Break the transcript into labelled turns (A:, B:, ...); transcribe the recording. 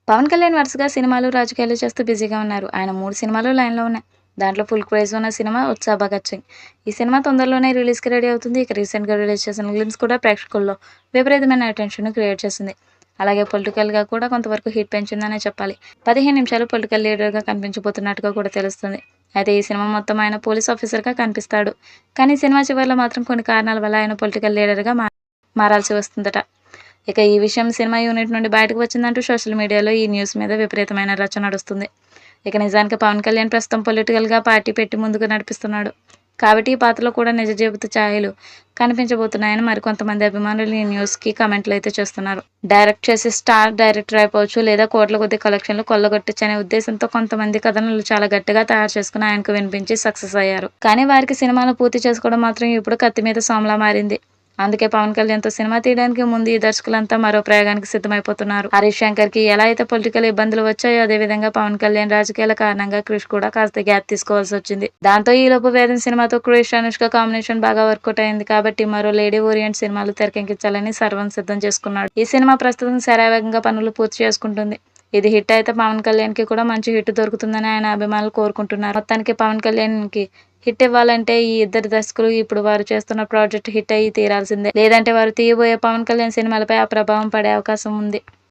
A: పవన్ కళ్యాణ్ వరుసగా సినిమాలు, రాజకీయాలు చేస్తూ బిజీగా ఉన్నారు. ఆయన 3 సినిమాలు లైన్‌లో ఉన్నాయి. దాంట్లో ఫుల్ క్రేజ్ ఉన్న సినిమా 'ఉత్సా భగత్ సింగ్'. ఈ సినిమా తొందరలోనే రిలీజ్‌కి రెడీ అవుతుంది. ఇక రీసెంట్‌గా రిలీజ్ చేసిన గ్లిమ్స్ కూడా ప్రేక్షకుల్లో విపరీతమైన అటెన్షన్‌ను క్రియేట్ చేసింది. అలాగే పొలిటికల్‌గా కూడా కొంతవరకు హిట్ పెంచిందనే చెప్పాలి. 15 నిమిషాలు పొలిటికల్ లీడర్‌గా కనిపించబోతున్నట్టుగా కూడా తెలుస్తుంది. అయితే ఈ సినిమా మొత్తం ఆయన పోలీస్ ఆఫీసర్‌గా కనిపిస్తాడు. కానీ సినిమా చివర్లో మాత్రం కొన్ని కారణాల వల్ల ఆయన పొలిటికల్ లీడర్‌గా మారాల్సి వస్తుందట. ఇక ఈ విషయం సినిమా యూనిట్ నుండి బయటకు వచ్చిందంటూ సోషల్ మీడియాలో ఈ న్యూస్ మీద విపరీతమైన రచ్చ నడుస్తుంది. ఇక నిజానికి పవన్ కళ్యాణ్ ప్రస్తుతం పొలిటికల్‌గా పార్టీ పెట్టి ముందుకు నడిపిస్తున్నాడు. కాబట్టి ఈ పాత్రలో కూడా నిజ జీవిత ఛాయలు కనిపించబోతున్నాయని మరికొంతమంది అభిమానులు ఈ న్యూస్‌కి కామెంట్లు అయితే చేస్తున్నారు. డైరెక్ట్ చేసి స్టార్ డైరెక్టర్ అయిపోవచ్చు, లేదా కోట్ల కొద్ది కలెక్షన్లు కొల్లగొట్టొచ్చనే ఉద్దేశంతో కొంతమంది కథనాలు చాలా గట్టిగా తయారు చేసుకుని ఆయనకు వినిపించి సక్సెస్ అయ్యారు. కానీ వారికి సినిమాలు పూర్తి చేసుకోవడం మాత్రం ఇప్పుడు కత్తి మీద సాములా మారింది. అందుకే పవన్ కళ్యాణ్‌తో సినిమా తీయడానికి ముందు ఈ దర్శకులంతా మరో ప్రయోగానికి సిద్ధమైపోతున్నారు. హరీష్ శంకర్‌కి ఎలా అయితే పొలిటికల్ ఇబ్బందులు వచ్చాయో అదేవిధంగా పవన్ కళ్యాణ్ రాజకీయాల కారణంగా క్రిష్ కూడా కాస్త గ్యాప్ తీసుకోవాల్సి వచ్చింది. దాంతో ఈలోపు వేదం సినిమాతో క్రిష్, అనుష్క కాంబినేషన్ బాగా వర్కౌట్ అయింది కాబట్టి మరో లేడీ ఓరియంట్ సినిమాలు తెరకెక్కించాలని సర్వం సిద్ధం చేసుకున్నాడు. ఈ సినిమా ప్రస్తుతం శరవేగంగా పనులు పూర్తి చేసుకుంటుంది. ఇది హిట్ అయితే పవన్ కళ్యాణ్‌కి కూడా మంచి హిట్ దొరుకుతుందని ఆయన అభిమానులు కోరుకుంటున్నారు. మొత్తానికి పవన్ కళ్యాణ్‌కి హిట్ ఇవ్వాలంటే ఈ ఇద్దరు దర్శకులు ఇప్పుడు వారు చేస్తున్న ప్రాజెక్ట్ హిట్ అయ్యి తీరాల్సిందే. లేదంటే వారు తీయబోయే పవన్ కళ్యాణ్ సినిమాలపై ఆ ప్రభావం పడే అవకాశం ఉంది.